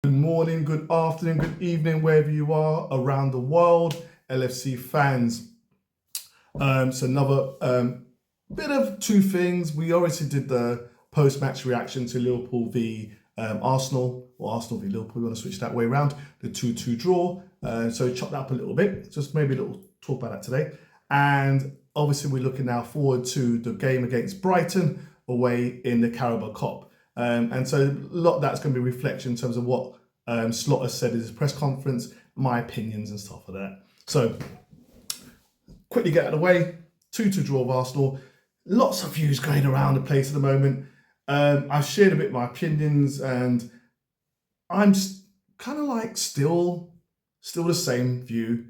Good morning, good afternoon, good evening, wherever you are around the world, LFC fans. So another bit of two things. We already did the post-match reaction to Liverpool v Arsenal, or Arsenal v Liverpool. We want to switch that way around, the 2-2 draw. So chop that up a little bit, just maybe a little talk about that today. And obviously we're looking now forward to the game against Brighton away in the Carabao Cup. And so a lot of that's going to be reflection in terms of what Slaughter said in his press conference, my opinions and stuff like that. So quickly get out of the way, 2-2 draw of Arsenal. Lots of views going around the place at the moment. I've shared a bit of my opinions and I'm kind of like still the same view.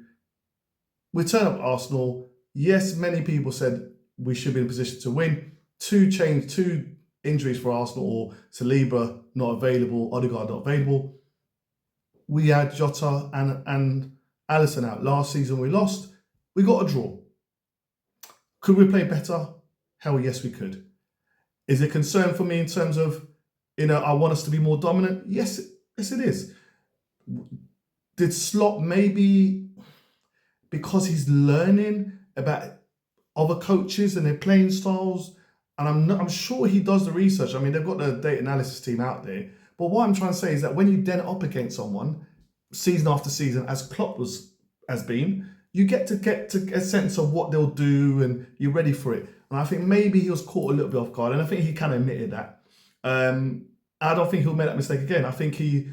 We turn up Arsenal. Yes, many people said we should be in a position to win. Two injuries for Arsenal, or Saliba not available, Odegaard not available. We had Jota and Alisson out. Last season we lost. We got a draw. Could we play better? Hell yes, we could. Is it a concern for me in terms of, I want us to be more dominant? Yes, it is. Did Slot maybe, because he's learning about other coaches and their playing styles, and I'm sure he does the research. I mean, they've got the data analysis team out there. But what I'm trying to say is that when you den up against someone, season after season, as Klopp has been, you get to a sense of what they'll do and you're ready for it. And I think maybe he was caught a little bit off guard, and I think he kind of admitted that. I don't think he'll make that mistake again. I think he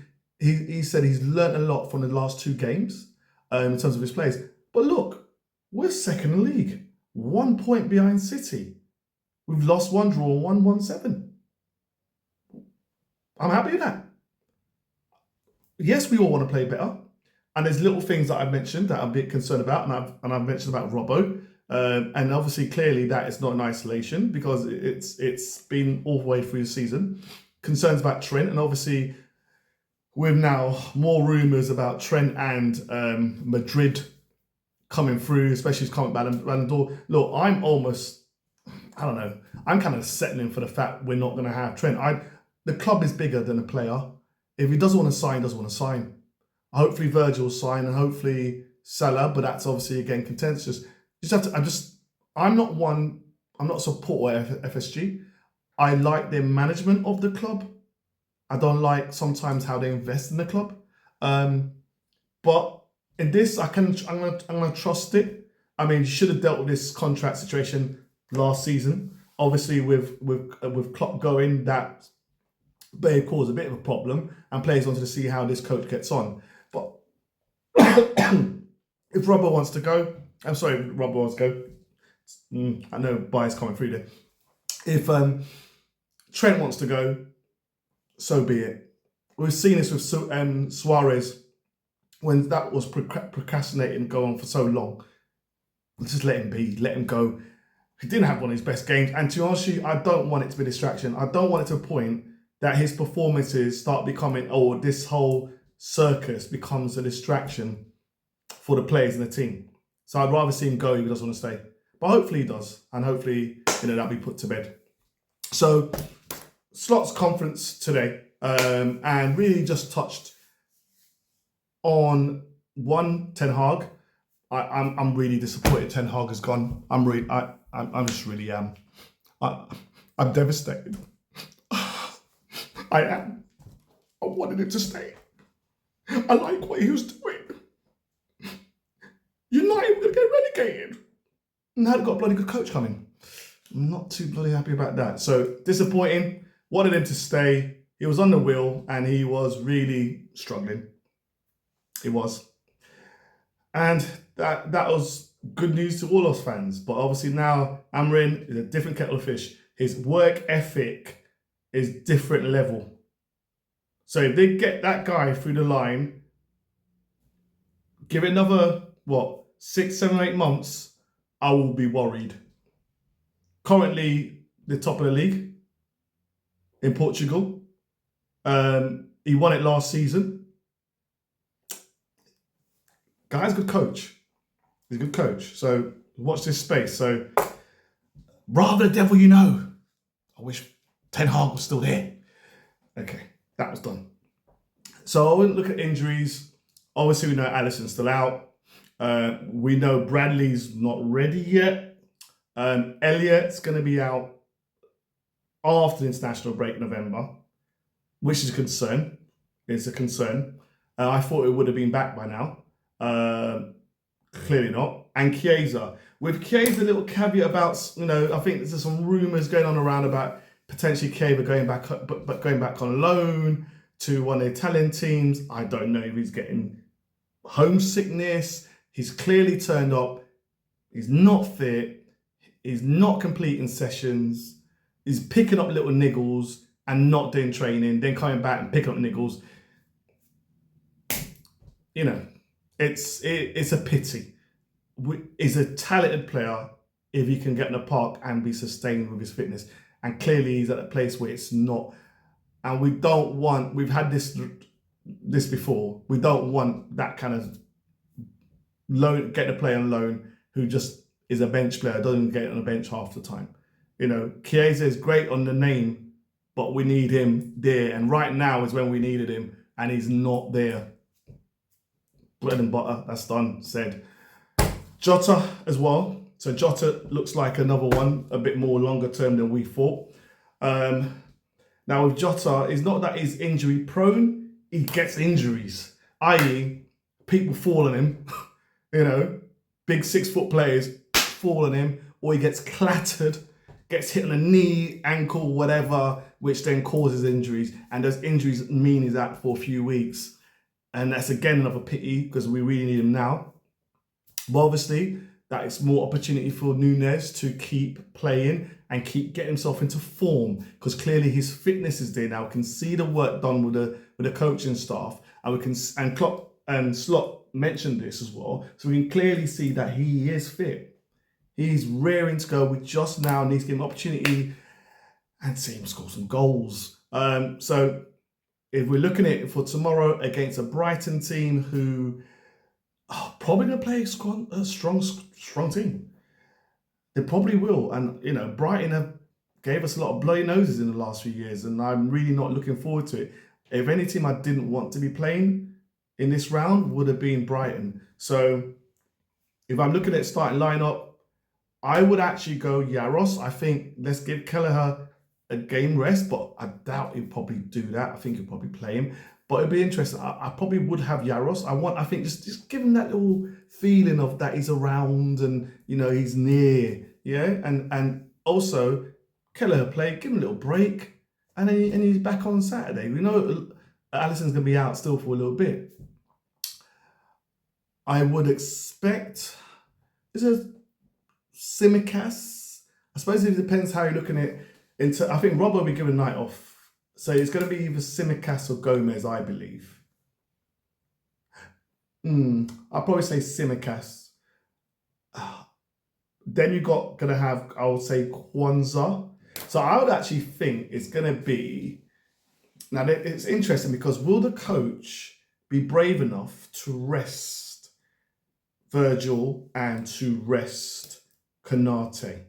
said he's learned a lot from the last two games in terms of his plays. But look, we're second in the league, 1 point behind City. We've lost one, draw one, won 7. I'm happy with that. Yes, we all want to play better. And there's little things that I've mentioned that I'm a bit concerned about, and I've mentioned about Robbo. And obviously, clearly, that is not in isolation because it's been all the way through the season. Concerns about Trent, and obviously, with now more rumours about Trent and Madrid coming through, especially coming Ballon d'Or. Look, I'm kind of settling for the fact we're not going to have Trent. The club is bigger than a player. If he doesn't want to sign, doesn't want to sign. Hopefully Virgil will sign, and hopefully Salah, but that's obviously again contentious. I'm not a supporter of FSG. I like their management of the club. I don't like sometimes how they invest in the club. But in this, I'm gonna trust it. I mean, you should have dealt with this contract situation last season. Obviously, with Klopp going, that may cause a bit of a problem, and players wanted to see how this coach gets on. But if Robbo wants to go, I know bias coming through there. If Trent wants to go, so be it. We've seen this with Suarez when that was procrastinating going on for so long. Just let him be, let him go. He didn't have one of his best games, and to be honest with you, I don't want it to be a distraction. I don't want it to a point that his performances start becoming, this whole circus becomes a distraction for the players in the team. So I'd rather see him go if he doesn't want to stay. But hopefully he does, and hopefully that'll be put to bed. So Slot's conference today, and really just touched on Ten Hag. I'm really disappointed Ten Hag has gone. I'm devastated. I am. I wanted him to stay. I like what he was doing. United were going to get relegated. Now they've got a bloody good coach coming. I'm not too bloody happy about that. So disappointing. Wanted him to stay. He was on the wheel and he was really struggling. He was. And that was good news to all us fans. But obviously now Amrin is a different kettle of fish. His work ethic is different level. So if they get that guy through the line, give it another, 6, 7, 8 months, I will be worried. Currently, the top of the league in Portugal. He won it last season. Guy's a good coach. He's a good coach. So watch this space. So rather the devil you know. I wish Ten Hag was still there. Okay, that was done. So I wouldn't look at injuries. Obviously, we know Alisson's still out. We know Bradley's not ready yet. Elliott's going to be out after the international break, November, which is a concern. It's a concern. I thought it would have been back by now. Clearly not. And Chiesa. With Chiesa, a little caveat about, I think there's some rumours going on around about potentially Chiesa going back on loan to one of the Italian teams. I don't know if he's getting homesickness. He's clearly turned up. He's not fit. He's not completing sessions. He's picking up little niggles and not doing training, then coming back and picking up niggles. It's a pity. He's a talented player if he can get in the park and be sustained with his fitness. And clearly he's at a place where it's not. And we've had this before. We don't want that kind of get the player on loan who just is a bench player, doesn't get on the bench half the time. Chiesa is great on the name, but we need him there. And right now is when we needed him, and he's not there. Bread and butter, that's done, said. Jota as well. So Jota looks like another one, a bit more longer term than we thought. Now with Jota, it's not that he's injury prone, he gets injuries, i.e. people fall on him, big 6 foot players fall on him, or he gets clattered, gets hit on a knee, ankle, whatever, which then causes injuries. And those injuries mean he's out for a few weeks. And that's again another pity because we really need him now. But obviously, that is more opportunity for Núñez to keep playing and keep getting himself into form, because clearly his fitness is there now. We can see the work done with the coaching staff, and Klopp and Slot mentioned this as well. So we can clearly see that he is fit. He's raring to go. We just now need to give him opportunity and see him score some goals. So if we're looking at it for tomorrow against a Brighton team who are probably going to play a strong team. They probably will. And, Brighton have gave us a lot of bloody noses in the last few years, and I'm really not looking forward to it. If any team I didn't want to be playing in this round would have been Brighton. So if I'm looking at starting lineup, I would actually go Yaros. I think let's give Kelleher a game rest, but I doubt he'll probably do that. I think he'll probably play him. But it'd be interesting. I probably would have Yaros. I think just give him that little feeling of that he's around and he's near. Yeah. And also Kelleher play, give him a little break, and he's back on Saturday. We know Alisson's gonna be out still for a little bit. I would expect Tsimikas. I suppose it depends how you're looking at it. I think Rob will be given night off. So it's going to be either Tsimikas or Gomez, I believe. I'll probably say Tsimikas. Then you're going to have, I would say, Kwanzaa. So I would actually think it's going to be... Now, it's interesting because will the coach be brave enough to rest Virgil and to rest Konate?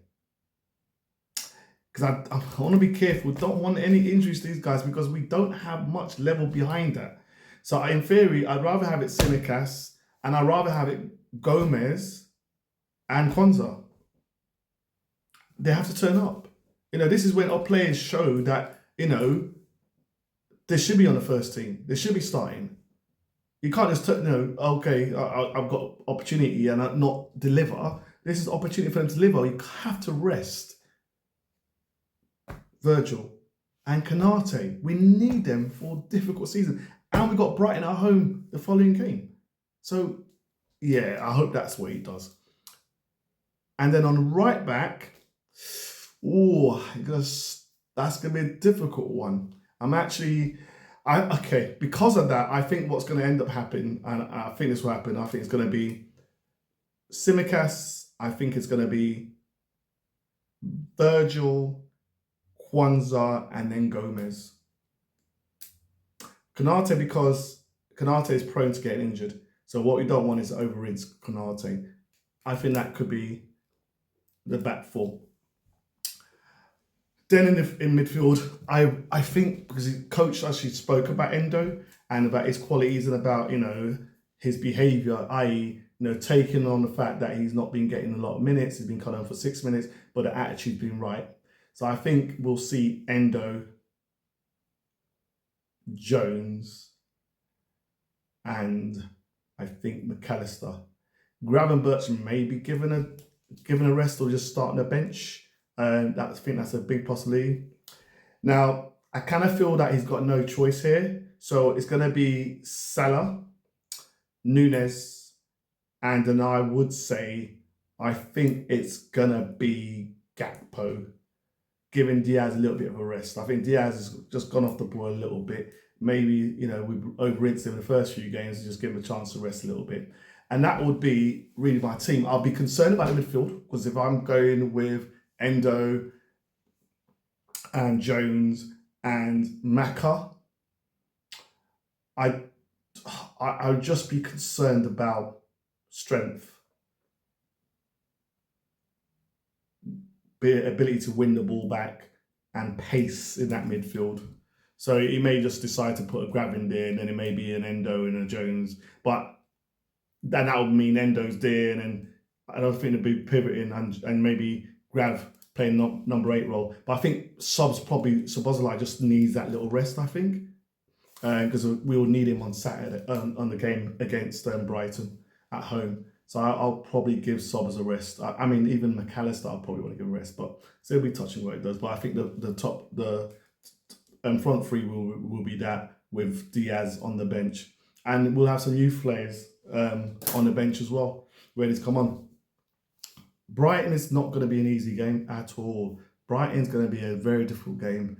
Because I want to be careful. We don't want any injuries to these guys because we don't have much level behind that. So in theory, I'd rather have it Tsimikas and I'd rather have it Gomez and Kwanzaa. They have to turn up. This is when our players show that, they should be on the first team. They should be starting. You can't just, okay, I've got opportunity and not deliver. This is opportunity for them to deliver. You have to rest Virgil and Konate. We need them for a difficult season. And we got Brighton at home the following game. So, yeah, I hope that's what he does. And then on right back, that's going to be a difficult one. Because of that, I think what's going to end up happening, and I think this will happen, I think it's going to be Tsimikas, I think it's going to be Virgil, Kwanzaa, and then Gomez. Konate, because Konate is prone to getting injured. So what we don't want is overrides Konate. I think that could be the back four. Then in midfield, I think because the coach actually spoke about Endo, and about his qualities and about, his behaviour, i.e., taking on the fact that he's not been getting a lot of minutes, he's been cut on for 6 minutes, but the attitude's been right. So I think we'll see Endo, Jones, and I think McAllister. Gravenberch may be given a rest or just starting the bench. I think that's a big possibility. Now, I kind of feel that he's got no choice here. So it's going to be Salah, Nunes, and then I would say, I think it's going to be Gakpo, giving Diaz a little bit of a rest. I think Diaz has just gone off the ball a little bit. Maybe, we over-rinsed him in the first few games and just give him a chance to rest a little bit. And that would be really my team. I'll be concerned about the midfield, because if I'm going with Endo and Jones and Maka, I would just be concerned about strength, ability to win the ball back, and pace in that midfield. So he may just decide to put a Grav in there, and then it may be an Endo and a Jones. But then that would mean Endo's there, and then I don't think they'd be pivoting and maybe Grav playing number 8 role. But I think Szoboszlai just needs that little rest, I think, because we will need him on Saturday on the game against Brighton at home. So I'll probably give Sobbers a rest. I mean, even McAllister, I'll probably want to give a rest, but so it'll be touching what it does. But I think the front three will be that, with Diaz on the bench, and we'll have some youth players on the bench as well, ready to come on. Brighton is not going to be an easy game at all. Brighton's going to be a very difficult game.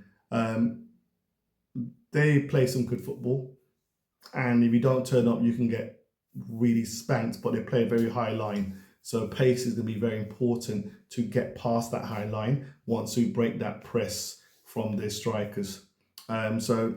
They play some good football, and if you don't turn up, you can get really spanked, but they play a very high line. So pace is going to be very important to get past that high line once we break that press from their strikers. So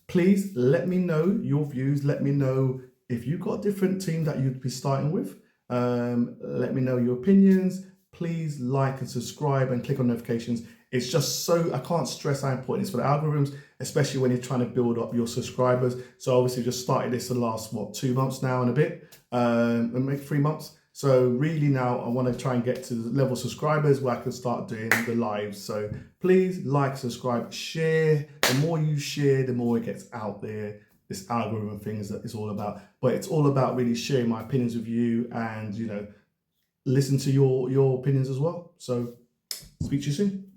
please let me know your views. Let me know if you've got a different team that you'd be starting with. Let me know your opinions. Please like and subscribe and click on notifications. It's just so, I can't stress how important it is for the algorithms, especially when you're trying to build up your subscribers. So obviously just started this the last, 2 months now and a bit, and maybe 3 months. So really now I want to try and get to the level of subscribers where I can start doing the lives. So please like, subscribe, share. The more you share, the more it gets out there. This algorithm thing is that it's all about. But it's all about really sharing my opinions with you and, listen to your opinions as well. So speak to you soon.